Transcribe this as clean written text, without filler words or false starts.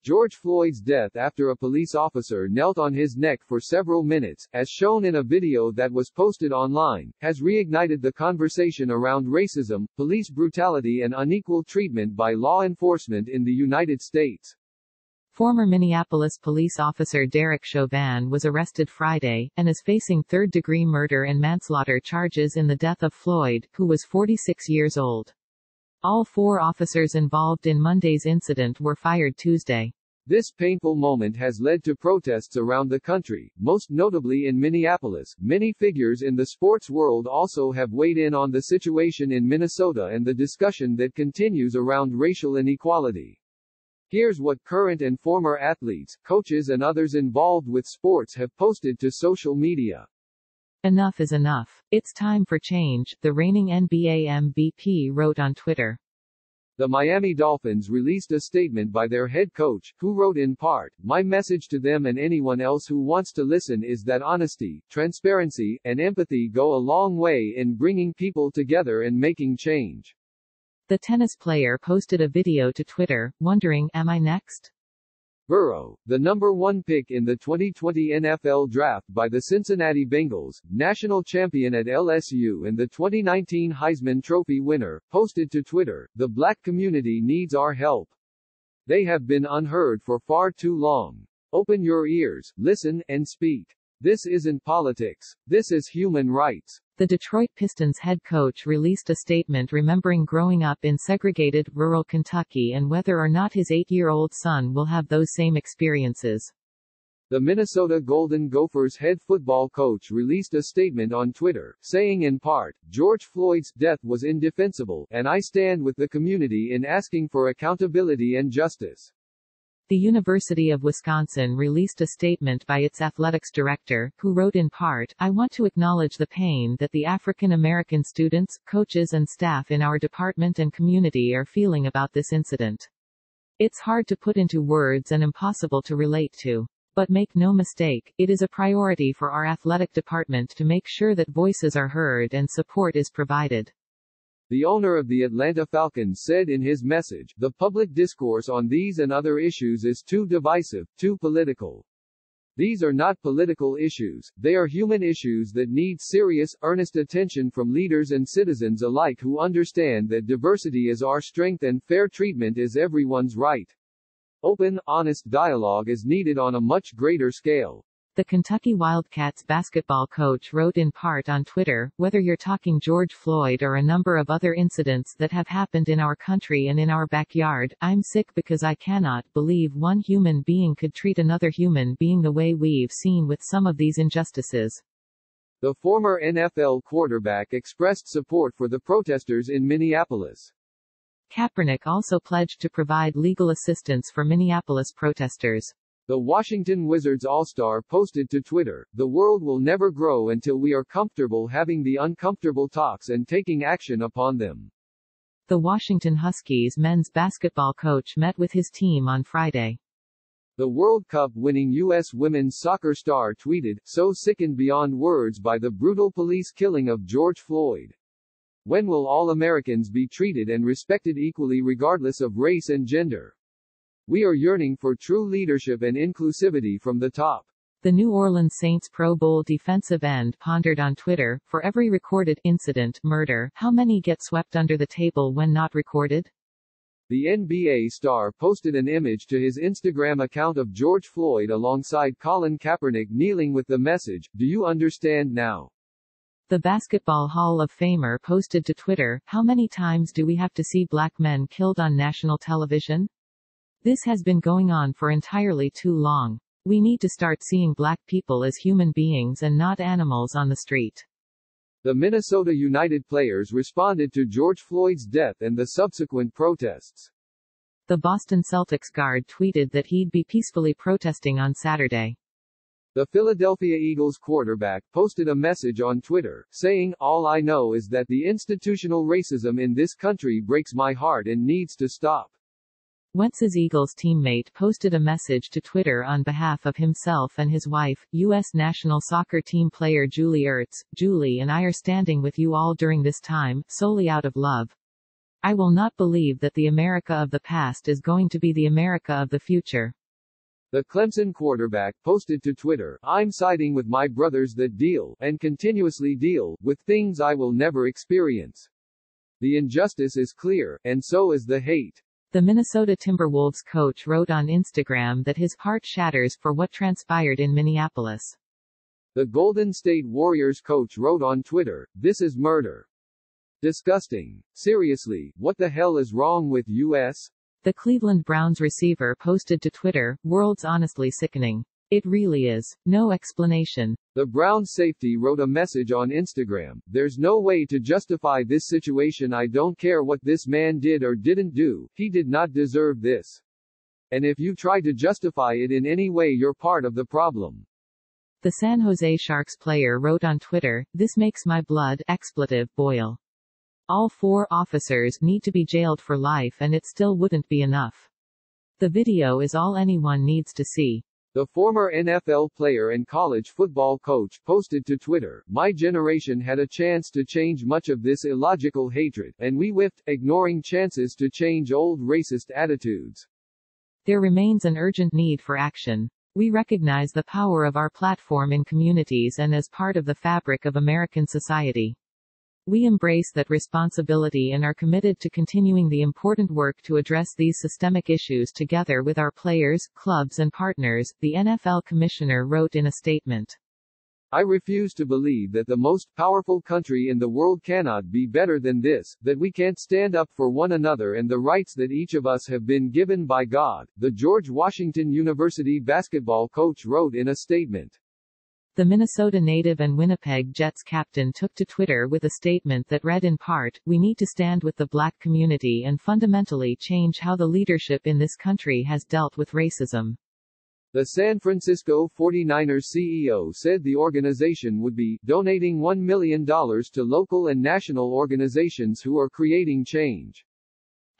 George Floyd's death after a police officer knelt on his neck for several minutes, as shown in a video that was posted online, has reignited the conversation around racism, police brutality and unequal treatment by law enforcement in the United States. Former Minneapolis police officer Derek Chauvin was arrested Friday, and is facing third-degree murder and manslaughter charges in the death of Floyd, who was 46 years old. All 4 officers involved in Monday's incident were fired Tuesday. This painful moment has led to protests around the country, most notably in Minneapolis. Many figures in the sports world also have weighed in on the situation in Minnesota and the discussion that continues around racial inequality. Here's what current and former athletes, coaches and others involved with sports have posted to social media. Enough is enough. It's time for change, the reigning NBA MVP wrote on Twitter. The Miami Dolphins released a statement by their head coach, who wrote in part, "My message to them and anyone else who wants to listen is that honesty, transparency, and empathy go a long way in bringing people together and making change." The tennis player posted a video to Twitter, wondering, "Am I next?" Burrow, the number 1 pick in the 2020 NFL Draft by the Cincinnati Bengals, national champion at LSU and the 2019 Heisman Trophy winner, posted to Twitter, "The black community needs our help. They have been unheard for far too long. Open your ears, listen, and speak. This isn't politics. This is human rights." The Detroit Pistons head coach released a statement remembering growing up in segregated, rural Kentucky and whether or not his 8-year-old son will have those same experiences. The Minnesota Golden Gophers head football coach released a statement on Twitter, saying in part, "George Floyd's death was indefensible, and I stand with the community in asking for accountability and justice." The University of Wisconsin released a statement by its athletics director, who wrote in part, "I want to acknowledge the pain that the African American students, coaches and staff in our department and community are feeling about this incident. It's hard to put into words and impossible to relate to. But make no mistake, it is a priority for our athletic department to make sure that voices are heard and support is provided." The owner of the Atlanta Falcons said in his message, "The public discourse on these and other issues is too divisive, too political. These are not political issues, they are human issues that need serious, earnest attention from leaders and citizens alike who understand that diversity is our strength and fair treatment is everyone's right. Open, honest dialogue is needed on a much greater scale." The Kentucky Wildcats basketball coach wrote in part on Twitter, "Whether you're talking George Floyd or a number of other incidents that have happened in our country and in our backyard, I'm sick because I cannot believe one human being could treat another human being the way we've seen with some of these injustices." The former NFL quarterback expressed support for the protesters in Minneapolis. Kaepernick also pledged to provide legal assistance for Minneapolis protesters. The Washington Wizards All-Star posted to Twitter, "The world will never grow until we are comfortable having the uncomfortable talks and taking action upon them." The Washington Huskies men's basketball coach met with his team on Friday. The World Cup-winning U.S. women's soccer star tweeted, "So sickened beyond words by the brutal police killing of George Floyd. When will all Americans be treated and respected equally regardless of race and gender? We are yearning for true leadership and inclusivity from the top." The New Orleans Saints Pro Bowl defensive end pondered on Twitter, "For every recorded incident, murder, how many get swept under the table when not recorded?" The NBA star posted an image to his Instagram account of George Floyd alongside Colin Kaepernick kneeling with the message, "Do you understand now?" The Basketball Hall of Famer posted to Twitter, "How many times do we have to see black men killed on national television? This has been going on for entirely too long. We need to start seeing black people as human beings and not animals on the street." The Minnesota United players responded to George Floyd's death and the subsequent protests. The Boston Celtics guard tweeted that he'd be peacefully protesting on Saturday. The Philadelphia Eagles quarterback posted a message on Twitter, saying, "All I know is that the institutional racism in this country breaks my heart and needs to stop." Wentz's Eagles teammate posted a message to Twitter on behalf of himself and his wife, U.S. national soccer team player Julie Ertz. "Julie and I are standing with you all during this time, solely out of love. I will not believe that the America of the past is going to be the America of the future. The Clemson quarterback posted to Twitter, "I'm siding with my brothers that deal, and continuously deal, with things I will never experience. The injustice is clear, and so is the hate." The Minnesota Timberwolves coach wrote on Instagram that his heart shatters for what transpired in Minneapolis. The Golden State Warriors coach wrote on Twitter, "This is murder. Disgusting. Seriously, what the hell is wrong with us?" The Cleveland Browns receiver posted to Twitter, "World's honestly sickening. It really is. No explanation." The Browns safety wrote a message on Instagram, "There's no way to justify this situation. I don't care what this man did or didn't do, he did not deserve this. And if you try to justify it in any way, you're part of the problem." The San Jose Sharks player wrote on Twitter, "This makes my blood expletive boil. All 4 officers need to be jailed for life and it still wouldn't be enough. The video is all anyone needs to see." The former NFL player and college football coach posted to Twitter, "My generation had a chance to change much of this illogical hatred, and we whiffed, ignoring chances to change old racist attitudes. There remains an urgent need for action. We recognize the power of our platform in communities and as part of the fabric of American society. We embrace that responsibility and are committed to continuing the important work to address these systemic issues together with our players, clubs and partners," the NFL commissioner wrote in a statement. "I refuse to believe that the most powerful country in the world cannot be better than this, that we can't stand up for one another and the rights that each of us have been given by God," the George Washington University basketball coach wrote in a statement. The Minnesota native and Winnipeg Jets captain took to Twitter with a statement that read in part, "We need to stand with the Black community and fundamentally change how the leadership in this country has dealt with racism." The San Francisco 49ers CEO said the organization would be donating $1 million to local and national organizations who are creating change. ****.